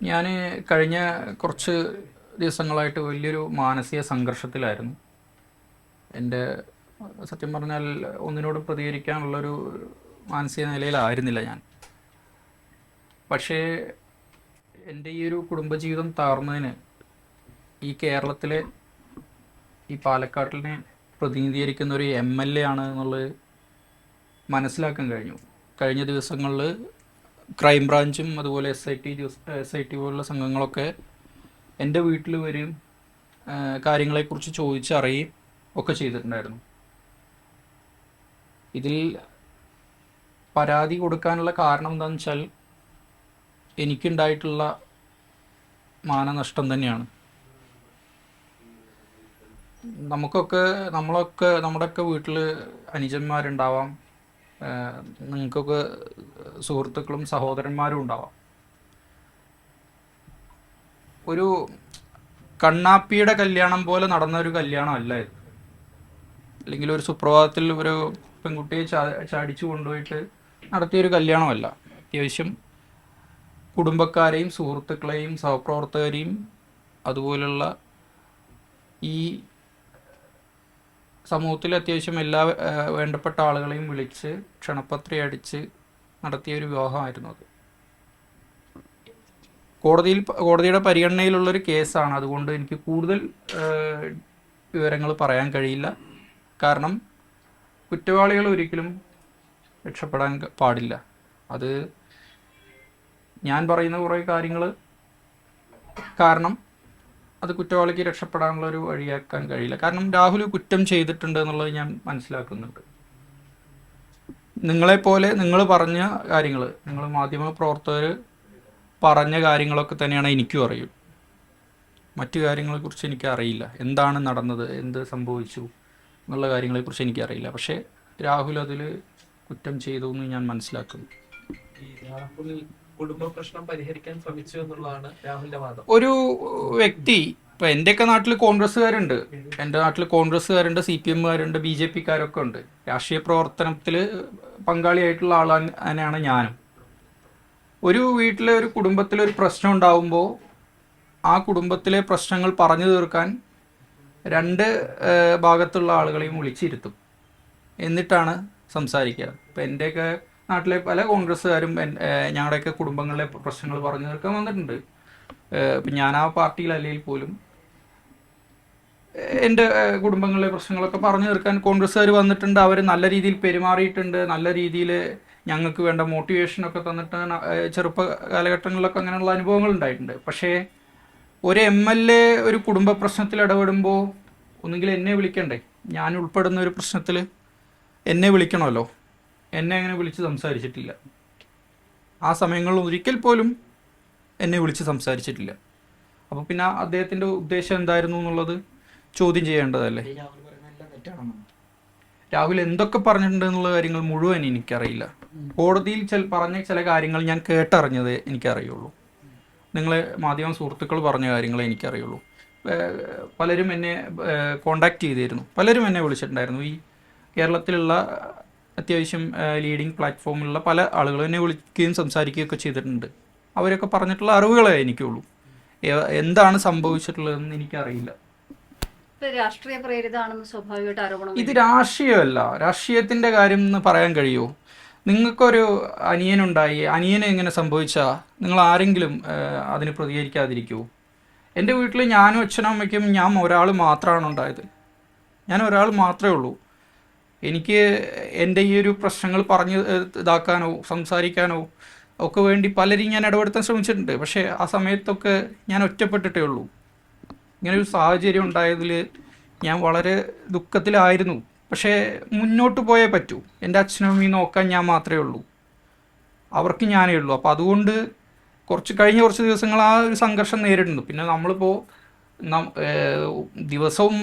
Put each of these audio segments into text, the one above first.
ഞാൻ കഴിഞ്ഞ കുറച്ച് ദിവസങ്ങളായിട്ട് വലിയൊരു മാനസിക സംഘർഷത്തിലായിരുന്നു. എൻ്റെ സത്യം പറഞ്ഞാൽ ഒന്നിനോടും പ്രതികരിക്കാനുള്ളൊരു മാനസിക നിലയിലായിരുന്നില്ല ഞാൻ. പക്ഷേ എൻ്റെ ഈ ഒരു കുടുംബജീവിതം തകർന്നതിന് ഈ കേരളത്തിലെ ഈ പാലക്കാട്ടിനെ പ്രതിനിധീകരിക്കുന്ന ഒരു MLA ആണ് എന്നുള്ളത് മനസ്സിലാക്കാൻ കഴിഞ്ഞു. കഴിഞ്ഞ ദിവസങ്ങളിൽ ക്രൈംബ്രാഞ്ചും അതുപോലെ SIT പോലുള്ള സംഘങ്ങളൊക്കെ എൻ്റെ വീട്ടിൽ വരും, കാര്യങ്ങളെക്കുറിച്ച് ചോദിച്ചറിയുകയും ഒക്കെ ചെയ്തിട്ടുണ്ടായിരുന്നു. ഇതിൽ പരാതി കൊടുക്കാനുള്ള കാരണം എന്താണെന്ന് വെച്ചാൽ എനിക്കുണ്ടായിട്ടുള്ള മാനനഷ്ടം തന്നെയാണ്. നമ്മുടെയൊക്കെ വീട്ടിൽ അനുജന്മാരുണ്ടാവാം, നിങ്ങൾക്കൊക്കെ സുഹൃത്തുക്കളും സഹോദരന്മാരും ഉണ്ടാവാം. ഒരു കണ്ണാപ്പിയുടെ കല്യാണം പോലെ നടന്ന ഒരു കല്യാണം അല്ല ഇത്. അല്ലെങ്കിൽ ഒരു സുപ്രഭാതത്തിൽ ഒരു പെൺകുട്ടിയെ ചാടിച്ചു കൊണ്ടുപോയിട്ട് നടത്തിയൊരു കല്യാണമല്ല. അത്യാവശ്യം കുടുംബക്കാരെയും സുഹൃത്തുക്കളെയും സഹപ്രവർത്തകരെയും അതുപോലുള്ള ഈ സമൂഹത്തിൽ അത്യാവശ്യം എല്ലാ വേണ്ടപ്പെട്ട ആളുകളെയും വിളിച്ച് ക്ഷണപത്രം അടിച്ച് നടത്തിയ ഒരു വിവാഹമായിരുന്നു അത്. കോടതിയുടെ പരിഗണനയിലുള്ളൊരു കേസാണ്. അതുകൊണ്ട് എനിക്ക് കൂടുതൽ വിവരങ്ങൾ പറയാൻ കഴിയില്ല. കാരണം കുറ്റവാളികൾ ഒരിക്കലും രക്ഷപ്പെടാൻ പാടില്ല. അത് ഞാൻ പറയുന്ന കുറേ കാര്യങ്ങൾ കാരണം അത് കുറ്റവാളിക്ക് രക്ഷപ്പെടാനുള്ള ഒരു വഴിയാക്കാൻ കഴിയില്ല. കാരണം രാഹുൽ കുറ്റം ചെയ്തിട്ടുണ്ട് എന്നുള്ളത് ഞാൻ മനസ്സിലാക്കുന്നുണ്ട്. നിങ്ങളെപ്പോലെ നിങ്ങൾ പറഞ്ഞ കാര്യങ്ങൾ, നിങ്ങൾ മാധ്യമ പ്രവർത്തകർ പറഞ്ഞ കാര്യങ്ങളൊക്കെ തന്നെയാണ് എനിക്കും അറിയൂ. മറ്റു കാര്യങ്ങളെക്കുറിച്ച് എനിക്കറിയില്ല. എന്താണ് നടന്നത്, എന്ത് സംഭവിച്ചു എന്നുള്ള കാര്യങ്ങളെക്കുറിച്ച് എനിക്കറിയില്ല. പക്ഷേ രാഹുൽ അതിൽ കുറ്റം ചെയ്തു എന്ന് ഞാൻ മനസ്സിലാക്കുന്നു. കുടുംബ പ്രശ്നം പരിഹരിക്കാൻ ശ്രമിച്ചു എന്നുള്ളതാണ് രാഹുലിന്റെ വാദം. ഒരു വ്യക്തി ഇപ്പം എൻ്റെയൊക്കെ നാട്ടിൽ കോൺഗ്രസ്സുകാരുണ്ട്, എൻ്റെ നാട്ടിൽ കോൺഗ്രസ്സുകാരുണ്ട്, CPMകാരുണ്ട്, BJPക്കാരൊക്കെ ഉണ്ട്. രാഷ്ട്രീയ പ്രവർത്തനത്തിൽ പങ്കാളിയായിട്ടുള്ള ആളാണ് തന്നെയാണ് ഞാനും. ഒരു വീട്ടിലെ ഒരു കുടുംബത്തിലൊരു പ്രശ്നം ഉണ്ടാകുമ്പോൾ ആ കുടുംബത്തിലെ പ്രശ്നങ്ങൾ പറഞ്ഞു തീർക്കാൻ രണ്ട് ഭാഗത്തുള്ള ആളുകളെയും വിളിച്ചിരുത്തും. എന്നിട്ടാണ് സംസാരിക്കുക. ഇപ്പം എൻ്റെയൊക്കെ നാട്ടിലെ പല കോൺഗ്രസ്സുകാരും ഞങ്ങളുടെയൊക്കെ കുടുംബങ്ങളിലെ പ്രശ്നങ്ങൾ പറഞ്ഞു തീർക്കാൻ വന്നിട്ടുണ്ട്. ഇപ്പം ഞാൻ ആ പാർട്ടിയിലല്ലെങ്കിൽ പോലും എൻ്റെ കുടുംബങ്ങളിലെ പ്രശ്നങ്ങളൊക്കെ പറഞ്ഞു തീർക്കാൻ കോൺഗ്രസ്സുകാർ വന്നിട്ടുണ്ട്. അവർ നല്ല രീതിയിൽ പെരുമാറിയിട്ടുണ്ട്. നല്ല രീതിയിൽ ഞങ്ങൾക്ക് വേണ്ട മോട്ടിവേഷനൊക്കെ തന്നിട്ട് ചെറുപ്പ കാലഘട്ടങ്ങളിലൊക്കെ അങ്ങനെയുള്ള അനുഭവങ്ങൾ ഉണ്ടായിട്ടുണ്ട്. പക്ഷേ ഒരു MLA ഒരു കുടുംബ പ്രശ്നത്തിൽ ഇടപെടുമ്പോൾ ഒന്നുകിൽ എന്നെ വിളിക്കണ്ടേ? ഞാൻ ഉൾപ്പെടുന്ന ഒരു പ്രശ്നത്തിൽ എന്നെ വിളിക്കണമല്ലോ. എന്നെ അങ്ങനെ വിളിച്ച് സംസാരിച്ചിട്ടില്ല. ആ സമയങ്ങളിൽ ഒരിക്കൽ പോലും എന്നെ വിളിച്ച് സംസാരിച്ചിട്ടില്ല. അപ്പോൾ പിന്നെ അദ്ദേഹത്തിൻ്റെ ഉദ്ദേശം എന്തായിരുന്നു എന്നുള്ളത് ചോദ്യം ചെയ്യേണ്ടതല്ലേ? രാഹുൽ എന്തൊക്കെ പറഞ്ഞിട്ടുണ്ട് എന്നുള്ള കാര്യങ്ങൾ മുഴുവൻ എനിക്കറിയില്ല. കോടതിയിൽ പറഞ്ഞ ചില കാര്യങ്ങൾ ഞാൻ കേട്ടറിഞ്ഞത് എനിക്കറിയുള്ളൂ. നിങ്ങളെ മാധ്യമ സുഹൃത്തുക്കൾ പറഞ്ഞ കാര്യങ്ങളെ എനിക്കറിയുള്ളൂ. പലരും എന്നെ കോണ്ടാക്ട് ചെയ്തിരുന്നു, പലരും എന്നെ വിളിച്ചിട്ടുണ്ടായിരുന്നു. ഈ കേരളത്തിലുള്ള അത്യാവശ്യം ലീഡിങ് പ്ലാറ്റ്ഫോമിലുള്ള പല ആളുകളും എന്നെ വിളിക്കുകയും സംസാരിക്കുകയൊക്കെ ചെയ്തിട്ടുണ്ട്. അവരൊക്കെ പറഞ്ഞിട്ടുള്ള അറിവുകളെ എനിക്കുള്ളൂ. എന്താണ് സംഭവിച്ചിട്ടുള്ളതെന്ന് എനിക്കറിയില്ല. രാഷ്ട്രീയ പ്രേരിതമാണെന്ന് സ്വാഭാവികമായിട്ട് ആരോപണം. ഇത് രാഷ്ട്രീയമല്ല. രാഷ്ട്രീയത്തിൻ്റെ കാര്യം എന്ന് പറയാൻ കഴിയുമോ? നിങ്ങൾക്കൊരു അനിയനുണ്ടായി, അനിയന് എങ്ങനെ സംഭവിച്ചാൽ നിങ്ങൾ ആരെങ്കിലും അതിന് പ്രതികരിക്കാതിരിക്കുമോ? എൻ്റെ വീട്ടിൽ ഞാനും അച്ഛനും അമ്മയ്ക്കും ഞാൻ ഒരാൾ മാത്രമാണ് ഉണ്ടായത്. ഞാൻ ഒരാൾ മാത്രമേ ഉള്ളൂ. എനിക്ക് എൻ്റെ ഈ ഒരു പ്രശ്നങ്ങൾ പറഞ്ഞ് ഇതാക്കാനോ സംസാരിക്കാനോ ഒക്കെ വേണ്ടി പലരും ഞാൻ ഇടപെടുത്താൻ ശ്രമിച്ചിട്ടുണ്ട്. പക്ഷേ ആ സമയത്തൊക്കെ ഞാൻ ഒറ്റപ്പെട്ടിട്ടേ ഉള്ളൂ. ഇങ്ങനൊരു സാഹചര്യം ഉണ്ടായതിൽ ഞാൻ വളരെ ദുഃഖത്തിലായിരുന്നു. പക്ഷേ മുന്നോട്ട് പോയേ പറ്റൂ. എൻ്റെ അച്ഛനും അമ്മയും നോക്കാൻ ഞാൻ മാത്രമേ ഉള്ളൂ, അവർക്ക് ഞാനേ ഉള്ളൂ. അപ്പോൾ അതുകൊണ്ട് കഴിഞ്ഞ കുറച്ച് ദിവസങ്ങൾ ആ ഒരു സംഘർഷം നേരിടുന്നു. പിന്നെ നമ്മളിപ്പോൾ ദിവസവും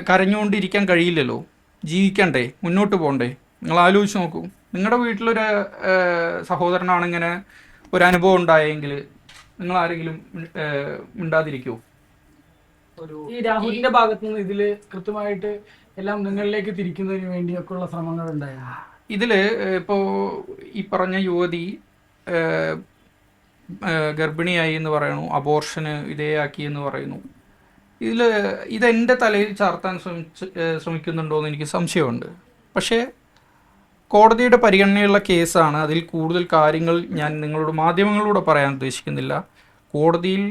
കരഞ്ഞുകൊണ്ടിരിക്കാൻ കഴിയില്ലല്ലോ. ജീവിക്കണ്ടേ, മുന്നോട്ട് പോകണ്ടേ? നിങ്ങൾ ആലോചിച്ച് നോക്കൂ. നിങ്ങളുടെ വീട്ടിലൊരു സഹോദരനാണ് ഇങ്ങനെ ഒരു അനുഭവം ഉണ്ടായെങ്കിൽ നിങ്ങൾ ആരെങ്കിലും മിണ്ടാതിരിക്കുമോ? ഈ രാഹുലിന്റെ ഭാഗത്തു നിന്ന് ഇതില് കൃത്യമായിട്ട് എല്ലാം നിങ്ങളിലേക്ക് തിരിക്കുന്നതിന് വേണ്ടിയൊക്കെയുള്ള ശ്രമങ്ങൾ ഉണ്ടായിരുന്നു. ഇതിൽ ഇപ്പോൾ ഈ പറഞ്ഞ യുവതി ഗർഭിണിയായി എന്ന് പറയുന്നു, അബോർഷന് വിധേയാക്കി എന്ന് പറയുന്നു. ഇതിൽ ഇതെൻ്റെ തലയിൽ ചാർത്താൻ ശ്രമിക്കുന്നുണ്ടോ എന്ന് എനിക്ക് സംശയമുണ്ട്. പക്ഷേ കോടതിയുടെ പരിഗണനയുള്ള കേസാണ്. അതിൽ കൂടുതൽ കാര്യങ്ങൾ ഞാൻ നിങ്ങളോട് മാധ്യമങ്ങളിലൂടെ പറയാൻ ഉദ്ദേശിക്കുന്നില്ല. കോടതിയിൽ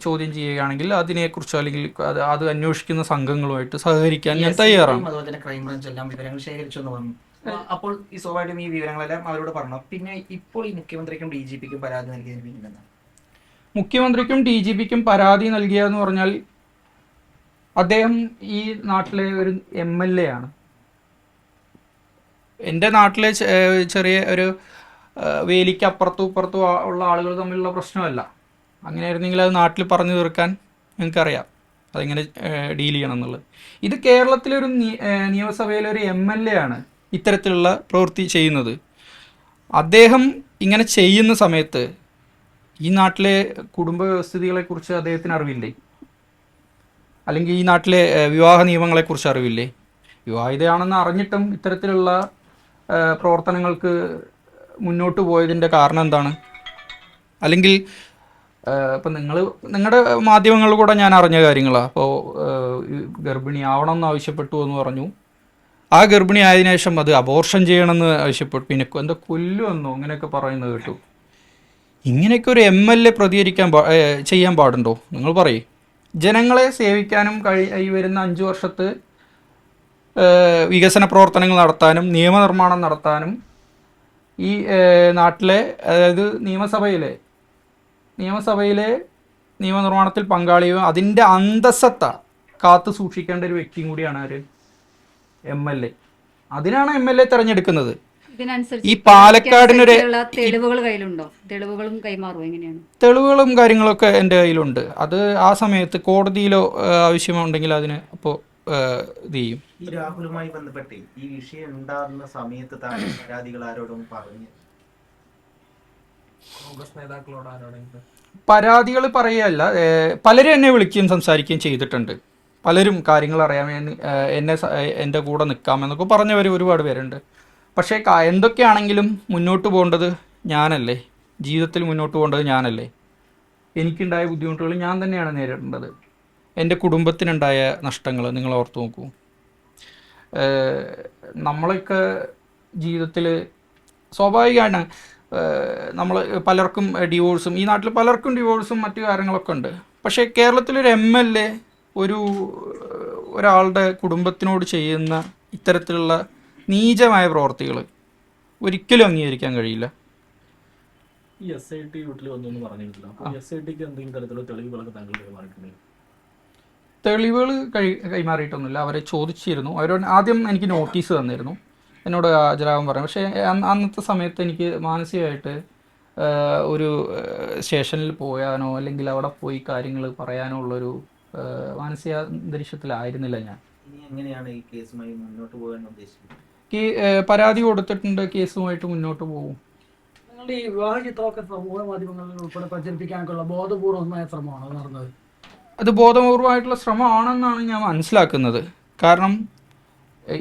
ചോദ്യം ചെയ്യുകയാണെങ്കിൽ അതിനെക്കുറിച്ച് അല്ലെങ്കിൽ അത് അന്വേഷിക്കുന്ന സംഘങ്ങളുമായിട്ട് സഹകരിക്കാൻ ഞാൻ തയ്യാറാണ്. അതുപോലെ തന്നെ ക്രൈംബ്രാഞ്ച് എല്ലാം വിവരങ്ങൾ ശേഖരിച്ചു എന്ന് പറഞ്ഞു. അപ്പോൾ ഈ സ്വാഭാവികമായിട്ടും ഈ വിവരങ്ങളെല്ലാം അവരോട് പറഞ്ഞു. പിന്നെ ഇപ്പോൾ ഈ മുഖ്യമന്ത്രിക്കും DGPക്കും പരാതി നൽകിയതിന് പിന്നിലെന്താണ്? മുഖ്യമന്ത്രിക്കും DGPക്കും പരാതി നൽകിയെന്ന് പറഞ്ഞാൽ അദ്ദേഹം ഈ നാട്ടിലെ ഒരു MLA ആണ്. എൻ്റെ നാട്ടിലെ ചെറിയ ഒരു വേലിക്ക് അപ്പുറത്തും ഇപ്പുറത്തും ഉള്ള ആളുകൾ തമ്മിലുള്ള പ്രശ്നമല്ല. അങ്ങനെയായിരുന്നെങ്കിൽ അത് നാട്ടിൽ പറഞ്ഞു തീർക്കാൻ ഞങ്ങൾക്കറിയാം അതെങ്ങനെ ഡീൽ ചെയ്യണം എന്നുള്ളത്. ഇത് കേരളത്തിലൊരു നിയമസഭയിലെ ഒരു MLA ആണ് ഇത്തരത്തിലുള്ള പ്രവൃത്തി ചെയ്യുന്നത്. അദ്ദേഹം ഇങ്ങനെ ചെയ്യുന്ന സമയത്ത് ഈ നാട്ടിലെ കുടുംബ വ്യവസ്ഥിതികളെക്കുറിച്ച് അദ്ദേഹത്തിന് അറിവില്ലേ? അല്ലെങ്കിൽ ഈ നാട്ടിലെ വിവാഹ നിയമങ്ങളെക്കുറിച്ച് അറിവില്ലേ? വിവാഹിതയാണെന്ന് അറിഞ്ഞിട്ടും ഇത്തരത്തിലുള്ള പ്രവർത്തനങ്ങൾക്ക് മുന്നോട്ട് പോയതിൻ്റെ കാരണം എന്താണ്? അല്ലെങ്കിൽ ഇപ്പം നിങ്ങളുടെ മാധ്യമങ്ങളിലൂടെ ഞാൻ അറിഞ്ഞ കാര്യങ്ങളാണ്. അപ്പോൾ ഗർഭിണിയാവണം എന്ന് ആവശ്യപ്പെട്ടു എന്ന് പറഞ്ഞു. ആ ഗർഭിണി ആയതിനു ശേഷം അത് അബോർഷൻ ചെയ്യണമെന്ന് ആവശ്യപ്പെട്ടു. പിന്നെ എന്താ കൊല്ലുമെന്നോ അങ്ങനെയൊക്കെ പറയുന്നത് കേട്ടു. ഇങ്ങനെയൊക്കെ ഒരു MLA ചെയ്യാൻ പാടുണ്ടോ? നിങ്ങൾ പറയേ. ജനങ്ങളെ സേവിക്കാനും വരുന്ന 5 വർഷത്ത് വികസന പ്രവർത്തനങ്ങൾ നടത്താനും നിയമനിർമ്മാണം നടത്താനും ഈ നാട്ടിലെ, അതായത് നിയമസഭയിലെ നിയമനിർമ്മാണത്തിൽ പങ്കാളിയും അതിൻ്റെ അന്തസ്സത്ത കാത്തു സൂക്ഷിക്കേണ്ട ഒരു വ്യക്തിയും കൂടിയാണ് ഒരു MLA. അതിനാണ് MLA തിരഞ്ഞെടുക്കുന്നത്. ഈ പാലക്കാടിനൊരു തെളിവുകൾ കയ്യിലുണ്ടോ? തെളിവുകളും കൈമാറുമോ? എങ്ങനെയാണ്? തെളിവുകളും കാര്യങ്ങളൊക്കെ എൻ്റെ കയ്യിലുണ്ട്. അത് ആ സമയത്ത് കോടതിയിലോ ആവശ്യമുണ്ടെങ്കിൽ അതിന് അപ്പോൾ ഇത് ചെയ്യും. ഈ രാഹുലുമായി ബന്ധപ്പെട്ട് ഈ വിഷയം ഉണ്ടാകുന്ന സമയത്ത് താങ്കൾ പരാതികൾ ആരോടും പറഞ്ഞു? കോൺഗ്രസ് നേതാക്കളോട് ആരോടെങ്കിലും പരാതികൾ പറയുകയല്ല, പലരും എന്നെ വിളിക്കുകയും സംസാരിക്കുകയും ചെയ്തിട്ടുണ്ട്. പലരും കാര്യങ്ങൾ അറിയാമെന്ന് എൻ്റെ കൂടെ നിൽക്കാമെന്നൊക്കെ പറഞ്ഞവർ ഒരുപാട് പേരുണ്ട്. പക്ഷേ എന്തൊക്കെയാണെങ്കിലും മുന്നോട്ട് പോകേണ്ടത് ഞാനല്ലേ? ജീവിതത്തിൽ മുന്നോട്ട് പോകേണ്ടത് ഞാനല്ലേ? എനിക്കുണ്ടായ ബുദ്ധിമുട്ടുകൾ ഞാൻ തന്നെയാണ് നേരിടേണ്ടത്. എൻ്റെ കുടുംബത്തിനുണ്ടായ നഷ്ടങ്ങൾ നിങ്ങൾ ഓർത്ത് നോക്കൂ. നമ്മളൊക്കെ ജീവിതത്തിൽ സ്വാഭാവികമാണ് നമ്മൾ പലർക്കും ഡിവോഴ്സും, ഈ നാട്ടിൽ പലർക്കും ഡിവോഴ്സും മറ്റു കാര്യങ്ങളൊക്കെ ഉണ്ട്. പക്ഷേ കേരളത്തിലൊരു MLA ഒരാളുടെ കുടുംബത്തിനോട് ചെയ്യുന്ന ഇത്തരത്തിലുള്ള നീചമായ പ്രവർത്തികൾ ഒരിക്കലും അംഗീകരിക്കാൻ കഴിയില്ല. ഈ SIT വീട്ടിൽ വന്നു പറഞ്ഞിട്ടില്ല. SITക്ക് എന്തെങ്കിലും തരത്തിലുള്ള തെളിവുകളൊക്കെ താങ്കൾ കൈമാറിയിട്ടുണ്ടെങ്കിൽ? തെളിവുകൾ കൈമാറിയിട്ടൊന്നുമില്ല. അവരെ ചോദിച്ചിരുന്നു. അവരോട് ആദ്യം എനിക്ക് നോട്ടീസ് തന്നിരുന്നു, എന്നോട് ഹാജരാകാൻ പറഞ്ഞു. പക്ഷേ അന്നത്തെ സമയത്ത് എനിക്ക് മാനസികമായിട്ട് ഒരു സ്റ്റേഷനിൽ പോയാനോ അല്ലെങ്കിൽ അവിടെ പോയി കാര്യങ്ങൾ പറയാനോ ഉള്ളൊരു മാനസിക അന്തരീക്ഷത്തിലായിരുന്നില്ല ഞാൻ. എങ്ങനെയാണ് ഈ കേസുമായി മുന്നോട്ട് പോകാൻ ഉദ്ദേശിക്കുന്നത്? പരാതി കൊടുത്തിട്ടുണ്ട്, കേസുമായിട്ട് മുന്നോട്ട് പോകും. നിങ്ങളുടെ ഈ വിവാഹ ചിത്രമൊക്കെ സമൂഹ മാധ്യമങ്ങളിൽ ഉൾപ്പെടെ പ്രചരിപ്പിക്കാനൊക്കെയുള്ള ബോധപൂർവമായ ശ്രമമാണോ നടന്നത്? അത് ബോധപൂർവമായിട്ടുള്ള ശ്രമമാണെന്നാണ് ഞാൻ മനസ്സിലാക്കുന്നത്. കാരണം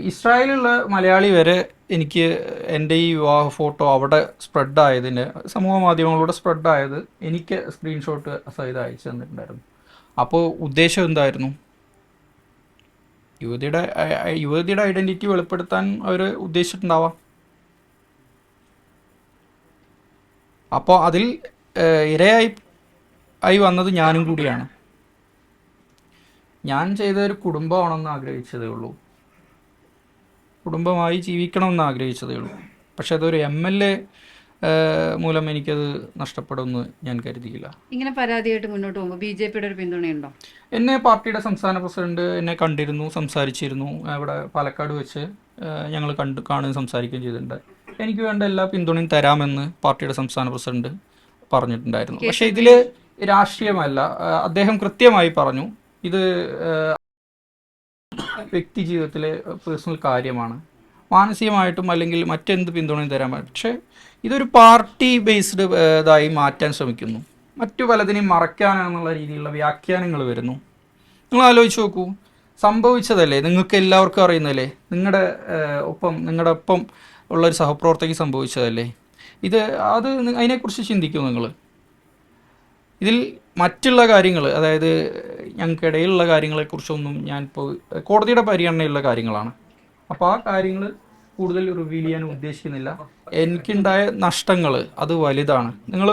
ഇസ്രായേലുള്ള മലയാളി വരെ എനിക്ക് എൻ്റെ ഈ വിവാഹ ഫോട്ടോ അവിടെ സ്പ്രെഡായതിന്, സമൂഹ മാധ്യമങ്ങളിലൂടെ സ്പ്രെഡായത് എനിക്ക് സ്ക്രീൻഷോട്ട് സഹിതം അയച്ചു തന്നിട്ടുണ്ടായിരുന്നു. അപ്പോൾ ഉദ്ദേശം എന്തായിരുന്നു? യുവതിയുടെ ഐഡൻറ്റിറ്റി വെളിപ്പെടുത്താൻ അവർ ഉദ്ദേശിച്ചിട്ടുണ്ടാവാം. അപ്പോൾ അതിൽ ഇരയായി വന്നത് ഞാനും കൂടിയാണ്. ഞാൻ ചെയ്തൊരു കുടുംബമാണെന്ന് ആഗ്രഹിച്ചതേ ഉള്ളൂ, കുടുംബമായി ജീവിക്കണമെന്ന് ആഗ്രഹിച്ചതേ ഉള്ളൂ. പക്ഷെ അതൊരു MLA മൂലം എനിക്കത് നഷ്ടപ്പെടുമെന്ന് ഞാൻ കരുതിയില്ല. ഇങ്ങനെ പരാതിയായിട്ട് മുന്നോട്ട് പോകുമ്പോൾ BJPയുടെ ഒരു പിന്തുണയുണ്ടോ? എന്നെ പാർട്ടിയുടെ സംസ്ഥാന പ്രസിഡന്റ് എന്നെ കണ്ടിരുന്നു, സംസാരിച്ചിരുന്നു. അവിടെ പാലക്കാട് വെച്ച് ഞങ്ങൾ കാണുകയും സംസാരിക്കുകയും ചെയ്തിട്ടുണ്ട്. എനിക്ക് വേണ്ട എല്ലാ പിന്തുണയും തരാമെന്ന് പാർട്ടിയുടെ സംസ്ഥാന പ്രസിഡന്റ് പറഞ്ഞിട്ടുണ്ടായിരുന്നു. പക്ഷേ ഇതിൽ രാഷ്ട്രീയമല്ല. അദ്ദേഹം കൃത്യമായി പറഞ്ഞു, ഇത് വ്യക്തി ജീവിതത്തിലെ പേഴ്സണൽ കാര്യമാണ്, മാനസികമായിട്ടും അല്ലെങ്കിൽ മറ്റെന്ത് പിന്തുണയും തരാൻ പറ്റും. പക്ഷേ ഇതൊരു പാർട്ടി ബേസ്ഡ് ഇതായി മാറ്റാൻ ശ്രമിക്കുന്നു. മറ്റു പലതിനെയും മറയ്ക്കാനെന്നുള്ള രീതിയിലുള്ള വ്യാഖ്യാനങ്ങൾ വരുന്നു. നിങ്ങൾ ആലോചിച്ച് നോക്കൂ, സംഭവിച്ചതല്ലേ, നിങ്ങൾക്ക് എല്ലാവർക്കും അറിയുന്നതല്ലേ, നിങ്ങളുടെ ഒപ്പം ഉള്ളൊരു സഹപ്രവർത്തകയ്ക്ക് സംഭവിച്ചതല്ലേ ഇത്. അതിനെക്കുറിച്ച് ചിന്തിക്കൂ നിങ്ങൾ. ഇതിൽ മറ്റുള്ള കാര്യങ്ങൾ, അതായത് ഞങ്ങൾക്കിടയിലുള്ള കാര്യങ്ങളെക്കുറിച്ചൊന്നും ഞാനിപ്പോൾ കോടതിയുടെ പരിഗണനയുള്ള കാര്യങ്ങളാണ്. അപ്പോൾ ആ കാര്യങ്ങൾ കൂടുതൽ റിവീൽ ചെയ്യാൻ ഉദ്ദേശിക്കുന്നില്ല. എനിക്കുണ്ടായ നഷ്ടങ്ങൾ അത് വലുതാണ്. നിങ്ങൾ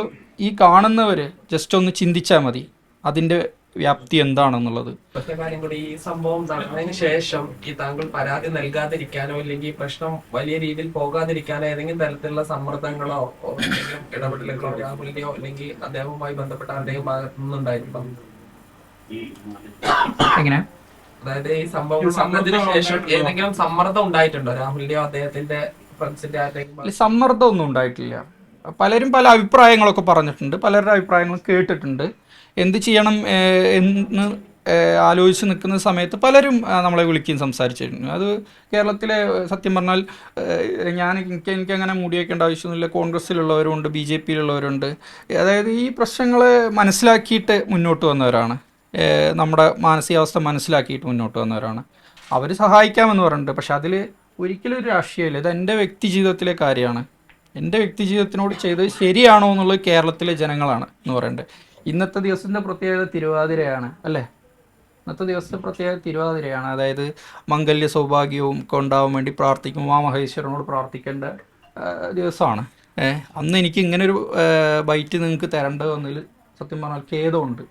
ഈ കാണുന്നവർ ജസ്റ്റ് ഒന്ന് ചിന്തിച്ചാൽ മതി അതിൻ്റെ വ്യാപ്തി എന്താണെന്നുള്ളത്. ഒറ്റ കാര്യം കൂടി, ഈ സംഭവം നടന്നതിന് ശേഷം ഈ താങ്കൾ പരാതി നൽകാതിരിക്കാനോ അല്ലെങ്കിൽ ഈ പ്രശ്നം വലിയ രീതിയിൽ പോകാതിരിക്കാനോ ഏതെങ്കിലും തരത്തിലുള്ള സമ്മർദ്ദങ്ങളോ എന്തെങ്കിലും ഇടപെടലുകളോ രാഹുലിന്റെയോ അല്ലെങ്കിൽ അദ്ദേഹവുമായി ബന്ധപ്പെട്ട ആരുടെയും ഭാഗത്തു നിന്നുണ്ടായിട്ടുണ്ടോ? എങ്ങനെ? അതായത് ഈ സംഭവം നടന്നതിന് ശേഷം ഏതെങ്കിലും സമ്മർദ്ദം ഉണ്ടായിട്ടുണ്ടോ രാഹുലിന്റെയോ അദ്ദേഹത്തിന്റെ ഫ്രണ്ട്സിന്റെ ആരുടെയും? സമ്മർദ്ദമൊന്നും ഉണ്ടായിട്ടില്ല. പലരും പല അഭിപ്രായങ്ങളൊക്കെ പറഞ്ഞിട്ടുണ്ട്, പലരുടെ അഭിപ്രായങ്ങൾ കേട്ടിട്ടുണ്ട്. എന്ത് ചെയ്യണം എന്ന് ആലോചിച്ച് നിൽക്കുന്ന സമയത്ത് പലരും നമ്മളെ വിളിക്കുകയും സംസാരിച്ചിട്ടുണ്ട്. അത് കേരളത്തിലെ സത്യം പറഞ്ഞാൽ എനിക്കങ്ങനെ മുടി വയ്ക്കേണ്ട ആവശ്യമൊന്നുമില്ല. കോൺഗ്രസ്സിലുള്ളവരുണ്ട്, BJPയിലുള്ളവരുണ്ട്. അതായത് ഈ പ്രശ്നങ്ങളെ മനസ്സിലാക്കിയിട്ട് മുന്നോട്ട് വന്നവരാണ്, നമ്മുടെ മാനസികാവസ്ഥ മനസ്സിലാക്കിയിട്ട് മുന്നോട്ട് വന്നവരാണ്. അവർ സഹായിക്കാമെന്ന് പറഞ്ഞിട്ടുണ്ട്. പക്ഷെ അതിൽ ഒരിക്കലും ഒരു രാഷ്ട്രീയമില്ല. ഇത് എൻ്റെ വ്യക്തി ജീവിതത്തിലെ കാര്യമാണ്. എൻ്റെ വ്യക്തി ജീവിതത്തിനോട് ചെയ്തത് ശരിയാണോ എന്നുള്ളത് കേരളത്തിലെ ജനങ്ങളാണ് എന്ന് പറയേണ്ടത്. ഇന്നത്തെ ദിവസത്തിൻ്റെ പ്രത്യേകത തിരുവാതിരയാണ് അല്ലേ? ഇന്നത്തെ ദിവസത്തെ പ്രത്യേകത തിരുവാതിരയാണ്. അതായത് മംഗല്യ സൗഭാഗ്യവും ഒക്കെ ഉണ്ടാവാൻ വേണ്ടി പ്രാർത്ഥിക്കും, ഉമാമഹേശ്വരനോട് പ്രാർത്ഥിക്കേണ്ട ദിവസമാണ്. അന്ന് എനിക്ക് ഇങ്ങനൊരു ബൈറ്റ് നിങ്ങൾക്ക് തരേണ്ടത് വന്നതിൽ സത്യം പറഞ്ഞാൽ ഖേദമുണ്ട്.